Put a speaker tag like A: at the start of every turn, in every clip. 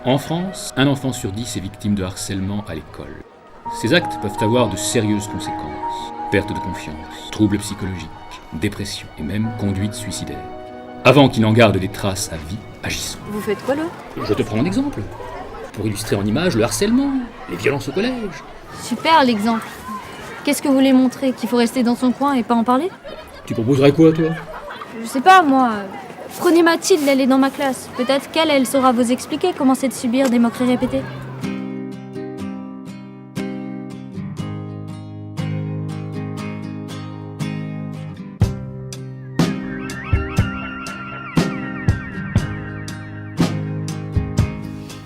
A: En France, un enfant sur 10 est victime de harcèlement à l'école. Ces actes peuvent avoir de sérieuses conséquences. Perte de confiance, troubles psychologiques, dépression et même conduite suicidaire. Avant qu'il n'en garde des traces à vie, agissons.
B: Vous faites quoi là ?
A: Je te prends un exemple. Pour illustrer en images le harcèlement, les violences au collège.
B: Super l'exemple. Qu'est-ce que vous voulez montrer ? Qu'il faut rester dans son coin et pas en parler ?
A: Tu proposerais quoi, toi ?
B: Je sais pas, moi. Prenez Mathilde, elle est dans ma classe. Peut-être qu'elle, elle saura vous expliquer comment c'est de subir des moqueries répétées.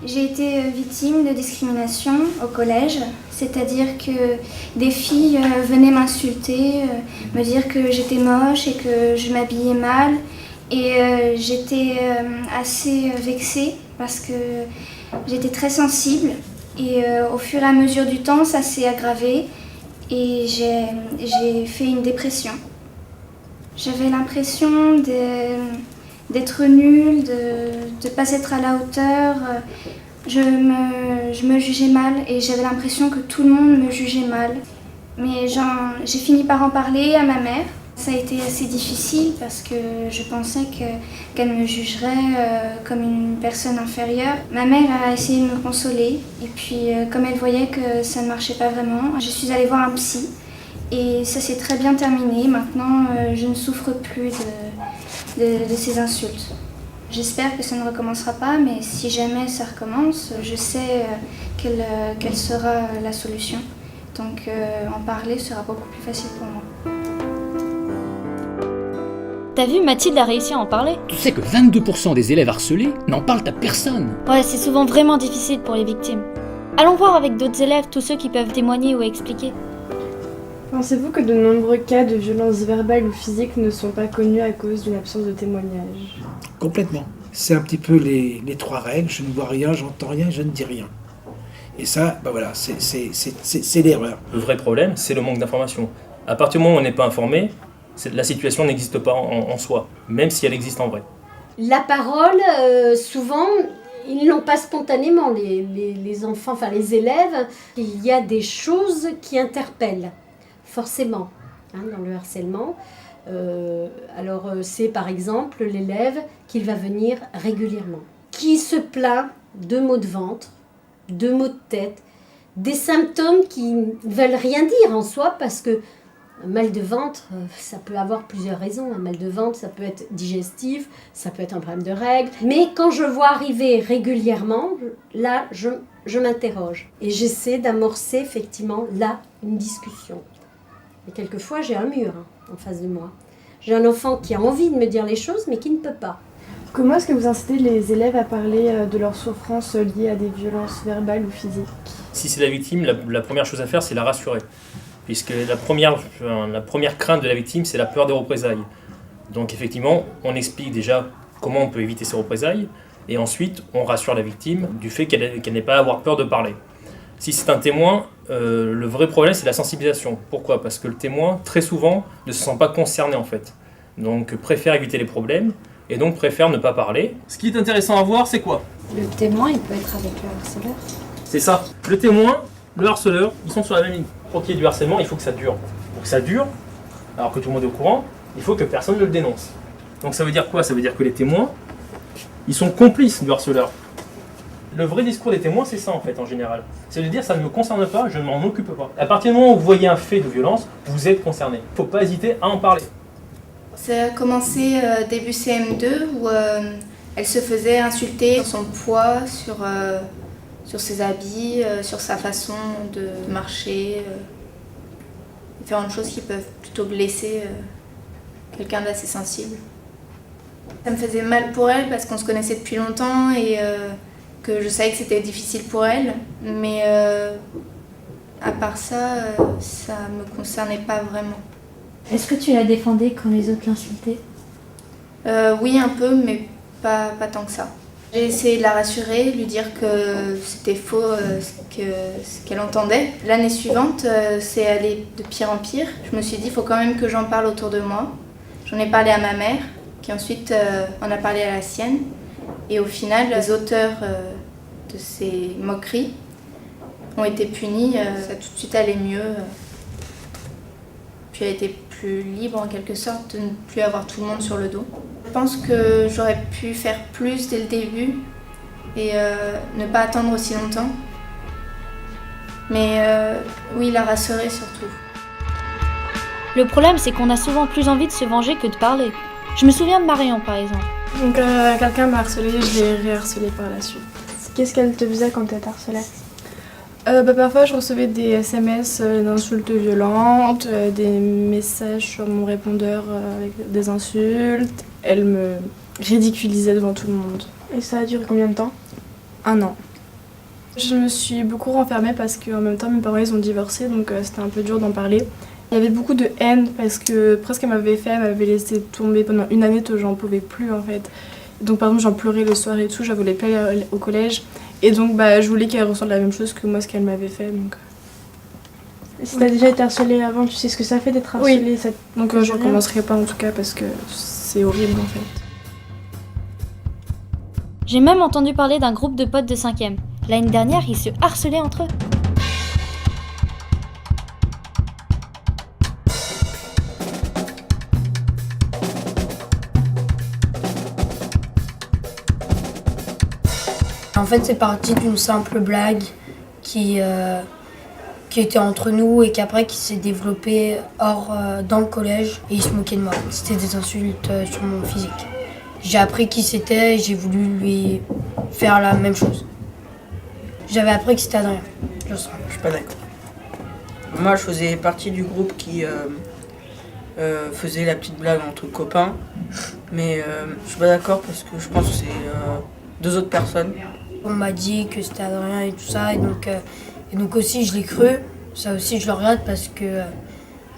C: J'ai été victime de discrimination au collège, c'est-à-dire que des filles venaient m'insulter, me dire que j'étais moche et que je m'habillais mal. Et j'étais assez vexée parce que j'étais très sensible. Et au fur et à mesure du temps, ça s'est aggravé et j'ai fait une dépression. J'avais l'impression d'être nulle, de ne pas être à la hauteur. Je me jugeais mal et j'avais l'impression que tout le monde me jugeait mal. Mais j'ai fini par en parler à ma mère. Ça a été assez difficile parce que je pensais qu'elle me jugerait comme une personne inférieure. Ma mère a essayé de me consoler et puis comme elle voyait que ça ne marchait pas vraiment, je suis allée voir un psy et ça s'est très bien terminé. Maintenant, je ne souffre plus de ces insultes. J'espère que ça ne recommencera pas, mais si jamais ça recommence, je sais quelle sera la solution. Donc en parler sera beaucoup plus facile pour moi.
B: T'as vu, Mathilde a réussi à en parler.
A: Tu sais que 22% des élèves harcelés n'en parlent à personne.
B: Ouais, c'est souvent vraiment difficile pour les victimes. Allons voir avec d'autres élèves, tous ceux qui peuvent témoigner ou expliquer.
D: Pensez-vous que de nombreux cas de violences verbales ou physiques ne sont pas connus à cause d'une absence de témoignage ?
E: Complètement. C'est un petit peu les trois règles. Je ne vois rien, j'entends rien, je ne dis rien. Et ça, voilà, c'est l'erreur.
F: Le vrai problème, c'est le manque d'information. À partir du moment où on n'est pas informé, la situation n'existe pas en soi, même si elle existe en vrai.
G: La parole, souvent, ils l'ont pas spontanément, les enfants, enfin les élèves. Il y a des choses qui interpellent, forcément, dans le harcèlement. Alors c'est par exemple l'élève qui va venir régulièrement, qui se plaint de maux de ventre, de maux de tête, des symptômes qui ne veulent rien dire en soi parce que un mal de ventre, ça peut avoir plusieurs raisons. Un mal de ventre, ça peut être digestif, ça peut être un problème de règles. Mais quand je vois arriver régulièrement, là, je m'interroge. Et j'essaie d'amorcer effectivement là une discussion. Et quelquefois, j'ai un mur en face de moi. J'ai un enfant qui a envie de me dire les choses, mais qui ne peut pas.
D: Comment est-ce que vous incitez les élèves à parler de leurs souffrances liées à des violences verbales ou physiques ?
F: Si c'est la victime, la première chose à faire, c'est la rassurer. Puisque la première crainte de la victime, c'est la peur des représailles. Donc effectivement, on explique déjà comment on peut éviter ces représailles, et ensuite on rassure la victime du fait qu'elle n'ait pas à avoir peur de parler. Si c'est un témoin, le vrai problème c'est la sensibilisation. Pourquoi ? Parce que le témoin, très souvent, ne se sent pas concerné en fait. Donc préfère éviter les problèmes, et donc préfère ne pas parler. Ce qui est intéressant à voir, c'est quoi ?
B: Le témoin, il peut être avec le harceleur.
F: C'est ça. Le témoin, le harceleur, ils sont sur la même ligne. Pour qu'il y ait du harcèlement, il faut que ça dure. Pour que ça dure, alors que tout le monde est au courant, il faut que personne ne le dénonce. Donc ça veut dire quoi ? Ça veut dire que les témoins, ils sont complices du harceleur. Le vrai discours des témoins, c'est ça en fait, en général. C'est de dire ça ne me concerne pas, je ne m'en occupe pas. À partir du moment où vous voyez un fait de violence, vous êtes concerné. Il ne faut pas hésiter à en parler.
C: Ça a commencé début CM2 où elle se faisait insulter sur son poids, sur ses habits, sur sa façon de marcher, différentes choses qui peuvent plutôt blesser quelqu'un d'assez sensible. Ça me faisait mal pour elle parce qu'on se connaissait depuis longtemps et que je savais que c'était difficile pour elle, mais à part ça, ça me concernait pas vraiment.
B: Est-ce que tu la défendais quand les autres l'insultaient ?
C: Oui, un peu, mais pas tant que ça. J'ai essayé de la rassurer, lui dire que c'était faux ce qu'elle entendait. L'année suivante, c'est allé de pire en pire. Je me suis dit, il faut quand même que j'en parle autour de moi. J'en ai parlé à ma mère, qui ensuite en a parlé à la sienne. Et au final, les auteurs de ces moqueries ont été punies, ça a tout de suite allé mieux. Puis elle était plus libre en quelque sorte de ne plus avoir tout le monde sur le dos. Je pense que j'aurais pu faire plus dès le début et ne pas attendre aussi longtemps. Mais oui, la rassurer surtout.
B: Le problème, c'est qu'on a souvent plus envie de se venger que de parler. Je me souviens de Marion, par exemple.
D: Donc quelqu'un m'a harcelée, je l'ai réharcelée par la suite. Qu'est-ce qu'elle te faisait quand elle t'harcelait? Parfois je recevais des SMS d'insultes violentes, des messages sur mon répondeur avec des insultes. Elle me ridiculisait devant tout le monde. Et ça a duré combien de temps? 1 an. Je me suis beaucoup renfermée parce qu'en même temps mes parents ils ont divorcé, donc c'était un peu dur d'en parler. Il y avait beaucoup de haine parce que presque qu'elle m'avait fait, elle m'avait laissé tomber pendant 1 année, j'en pouvais plus en fait. Donc par exemple j'en pleurais le soir et tout, je voulais plus aller au collège. Et donc je voulais qu'elle ressente la même chose que moi, ce qu'elle m'avait fait. Donc.
H: Si t'as déjà été harcelée avant, tu sais ce que ça fait d'être harcelée?
D: Oui, donc je recommencerai pas en tout cas parce que c'est horrible en fait.
B: J'ai même entendu parler d'un groupe de potes de 5e. L'année dernière, ils se harcelaient entre eux.
I: En fait, c'est parti d'une simple blague qui était entre nous et qu'après qui s'est développée dans le collège et il se moquait de moi. C'était des insultes sur mon physique. J'ai appris qui c'était et j'ai voulu lui faire la même chose. J'avais appris que c'était Adrien.
J: Je suis pas d'accord. Moi, je faisais partie du groupe qui faisait la petite blague entre copains, mais je suis pas d'accord parce que je pense que c'est 2 autres personnes.
I: On m'a dit que c'était Adrien et tout ça, et donc aussi je l'ai cru. Ça aussi je le regrette parce que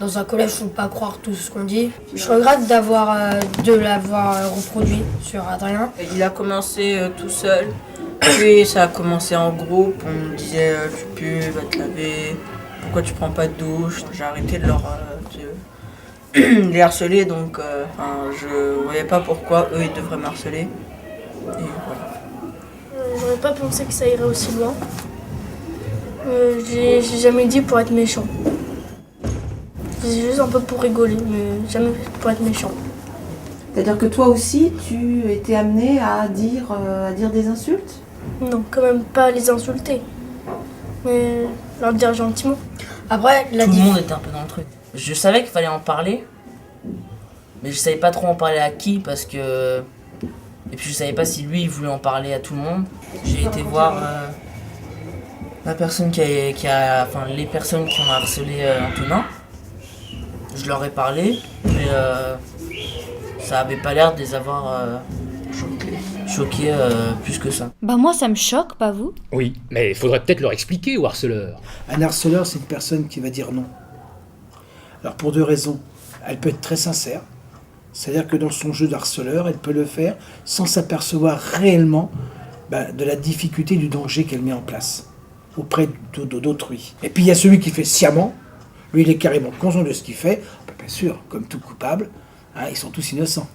I: dans un collège, il ne faut pas croire tout ce qu'on dit. Je regrette de l'avoir reproduit sur Adrien.
J: Il a commencé tout seul, puis ça a commencé en groupe. On me disait tu pues, va te laver, pourquoi tu prends pas de douche. J'ai arrêté de les harceler, donc je voyais pas pourquoi eux ils devraient me harceler. Et voilà.
H: J'aurais pas pensé que ça irait aussi loin. J'ai jamais dit pour être méchant. C'est juste un peu pour rigoler, mais jamais pour être méchant.
K: C'est-à-dire que toi aussi, tu étais amené à dire des insultes?
H: Non, quand même pas les insulter, mais leur dire gentiment.
I: Après,
L: tout le monde était un peu dans le truc. Je savais qu'il fallait en parler, mais je savais pas trop en parler à qui parce que... Et puis je savais pas si lui il voulait en parler à tout le monde. J'ai été voir la personne les personnes qui ont harcelé Antonin. Je leur ai parlé, mais ça avait pas l'air de les avoir choqués plus que ça.
B: Bah moi ça me choque, pas vous?
A: Oui, mais il faudrait peut-être leur expliquer au harceleur.
E: Un harceleur, c'est une personne qui va dire non. Alors pour 2 raisons. Elle peut être très sincère. C'est-à-dire que dans son jeu d'harceleur, elle peut le faire sans s'apercevoir réellement de la difficulté, du danger qu'elle met en place auprès d'autrui. Et puis il y a celui qui fait sciemment. Lui, il est carrément conscient de ce qu'il fait. Bien sûr, comme tout coupable, ils sont tous innocents.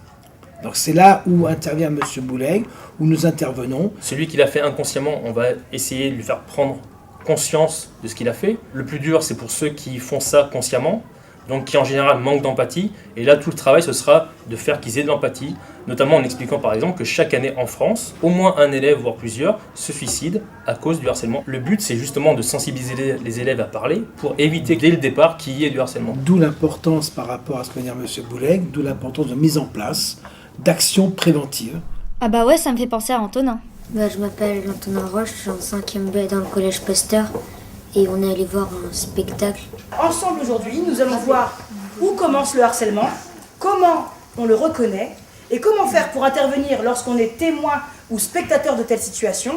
E: Donc c'est là où intervient M. Bouleg, où nous intervenons.
F: Celui qui l'a fait inconsciemment, on va essayer de lui faire prendre conscience de ce qu'il a fait. Le plus dur, c'est pour ceux qui font ça consciemment, donc qui en général manquent d'empathie. Et là, tout le travail, ce sera de faire qu'ils aient de l'empathie, notamment en expliquant par exemple que chaque année en France, au moins un élève, voire plusieurs, se suicide à cause du harcèlement. Le but, c'est justement de sensibiliser les élèves à parler pour éviter dès le départ qu'il y ait du harcèlement.
E: D'où l'importance par rapport à ce que vient M. Bouleg, d'où l'importance de mise en place d'actions préventives.
B: Ah bah ouais, ça me fait penser à Antonin.
I: Je m'appelle Antonin Roche, je suis en 5e B dans le collège Pasteur. Et on est allé voir un spectacle.
M: Ensemble aujourd'hui, nous allons voir où commence le harcèlement, comment on le reconnaît et comment faire pour intervenir lorsqu'on est témoin ou spectateur de telle situation.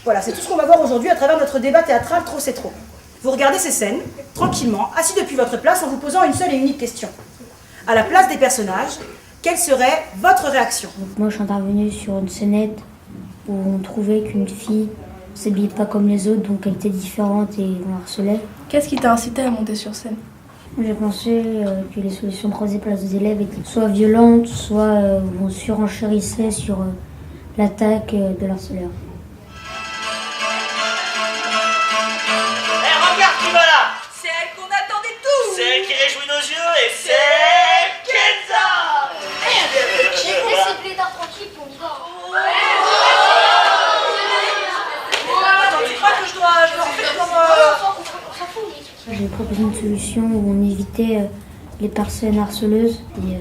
M: Voilà, c'est tout ce qu'on va voir aujourd'hui à travers notre débat théâtral Trop c'est trop. Vous regardez ces scènes, tranquillement, assis depuis votre place en vous posant une seule et unique question. À la place des personnages, quelle serait votre réaction?
I: Moi je suis intervenue sur une scénette où on trouvait qu'une fille s'habillait pas comme les autres, donc elle était différente et on la harcelait.
H: Qu'est-ce qui t'a incité à monter sur scène?
I: J'ai pensé que les solutions prises par les élèves étaient soit violentes, soit on surenchérissait sur l'attaque de l'harceleur.
N: et c'est Kenza.
C: Laissez Blédard tranquille, on y va.
M: Attends, tu crois que je dois faire comme...
C: On s'en fout, oui.
O: J'ai proposé une solution où on évitait les personnes harceleuses et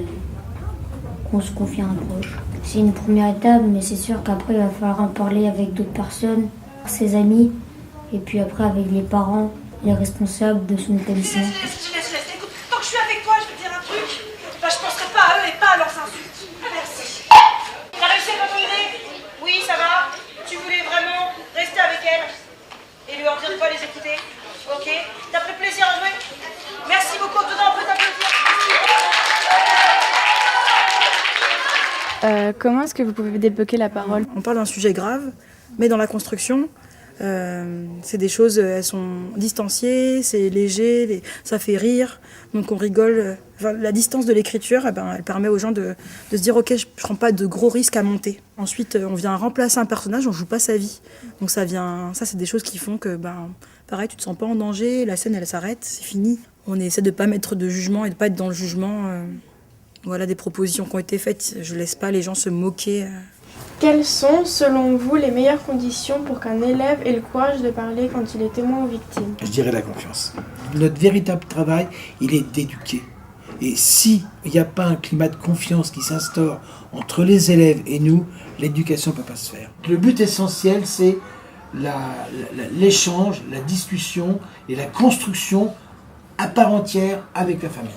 O: qu'on se confie à un proche. C'est une première étape, mais c'est sûr qu'après il va falloir en parler avec d'autres personnes, ses amis, et puis après avec les parents, les responsables de son établissement.
M: Laisse. Écoute, tant que je suis avec toi, je vais te dire un truc. Bah, je penserai pas à eux et pas à leurs insultes. Merci. T'as réussi à t'entendre? Oui, ça va. Tu voulais vraiment rester avec elle et lui en dire de pas les écouter. Ok. T'as pris plaisir à jouer? Merci beaucoup. Dedans, on peut t'applaudir.
D: Comment est-ce que vous pouvez débloquer la parole?
M: On parle d'un sujet grave, mais dans la construction, c'est des choses, elles sont distanciées, c'est léger, ça fait rire, donc on rigole. Enfin, la distance de l'écriture, elle permet aux gens de se dire ok, je ne prends pas de gros risques à monter. Ensuite, on vient remplacer un personnage, on ne joue pas sa vie. Donc ça c'est des choses qui font que, pareil, tu ne te sens pas en danger, la scène elle s'arrête, c'est fini. On essaie de ne pas mettre de jugement et de ne pas être dans le jugement. Voilà des propositions qui ont été faites, je laisse pas les gens se moquer.
D: Quelles sont, selon vous, les meilleures conditions pour qu'un élève ait le courage de parler quand il est témoin ou victime?
E: Je dirais la confiance. Notre véritable travail, il est d'éduquer. Et s'il n'y a pas un climat de confiance qui s'instaure entre les élèves et nous, l'éducation ne peut pas se faire. Le but essentiel, c'est l'échange, la discussion et la construction à part entière avec la famille.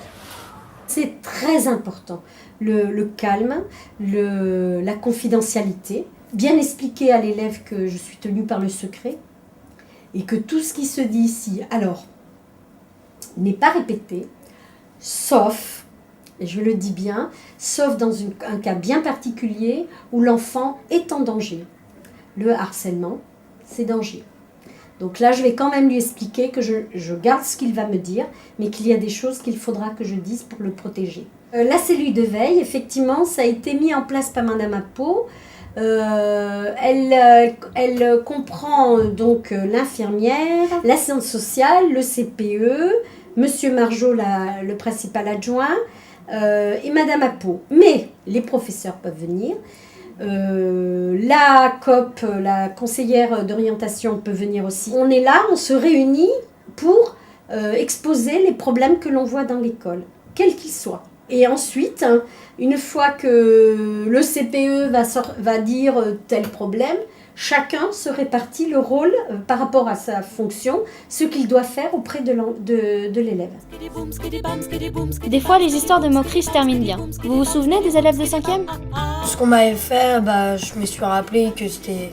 G: C'est très important, le calme, la confidentialité, bien expliquer à l'élève que je suis tenue par le secret et que tout ce qui se dit ici, alors, n'est pas répété, sauf, et je le dis bien, sauf dans un cas bien particulier où l'enfant est en danger. Le harcèlement, c'est danger. Donc là, je vais quand même lui expliquer que je garde ce qu'il va me dire, mais qu'il y a des choses qu'il faudra que je dise pour le protéger. La cellule de veille, effectivement, ça a été mis en place par Madame Apo. Elle comprend donc l'infirmière, l'assistante sociale, le CPE, Monsieur Margeau, le principal adjoint, et Madame Apo. Mais les professeurs peuvent venir. La COP, la conseillère d'orientation, peut venir aussi. On est là, on se réunit pour exposer les problèmes que l'on voit dans l'école, quels qu'ils soient. Et ensuite, une fois que le CPE va dire tel problème, chacun se répartit le rôle par rapport à sa fonction, ce qu'il doit faire auprès de l'élève.
B: Des fois, les histoires de moquerie se terminent bien. Vous vous souvenez des élèves de 5e?
I: Ce qu'on m'avait fait, je me suis rappelé que c'était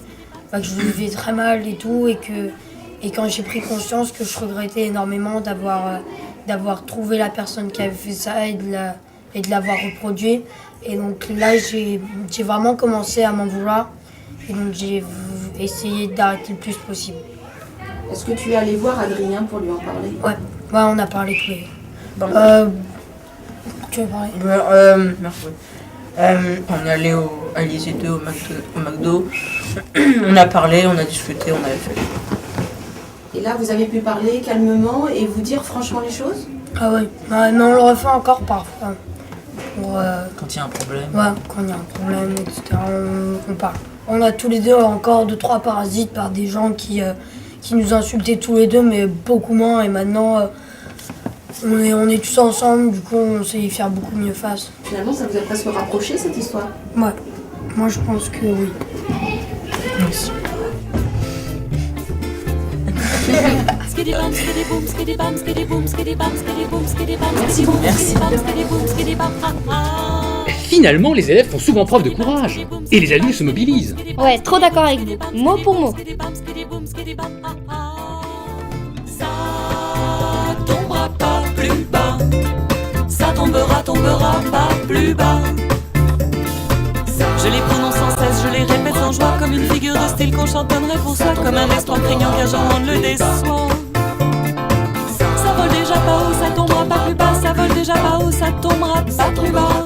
I: que je le vivais très mal et tout, et quand j'ai pris conscience que je regrettais énormément d'avoir trouvé la personne qui avait fait ça et de l'avoir reproduit. Et donc là, j'ai vraiment commencé à m'en vouloir. Et donc j'ai essayé d'arrêter le plus possible.
K: Est-ce que tu es allé voir Adrien pour lui en parler?
I: Ouais, on a parlé tous les deux. Tu veux parler?
J: Merci. On est allé à l'IC2 au McDo. On a parlé, on a discuté, on avait fait.
K: Et là, vous avez pu parler calmement et vous dire franchement les choses?
I: Ah oui, mais on le refait encore parfois.
L: Quand il y a un problème.
I: Ouais, quand il y a un problème, etc. On parle. On a tous les deux encore 2-3 parasites par des gens qui nous insultaient tous les deux, mais beaucoup moins. Et maintenant, on est tous ensemble, du coup, on sait y faire beaucoup mieux face.
K: Finalement, ça vous a presque rapproché, cette histoire?
I: Ouais, moi je pense que oui.
J: Merci.
A: Finalement, les élèves font souvent preuve de courage. Et les adultes se mobilisent.
B: Ouais, trop d'accord avec vous. Mot pour mot.
N: Ça tombera pas plus bas. Ça tombera pas plus bas. Je les prononce sans cesse, je les répète sans joie, comme une figure de style qu'on chantonnerait pour soi, comme un espoir craignant qu'un jour on ne le déçoit. Ça vole déjà pas haut, ça tombera pas plus bas. Ça vole déjà pas haut, ça tombera pas plus bas.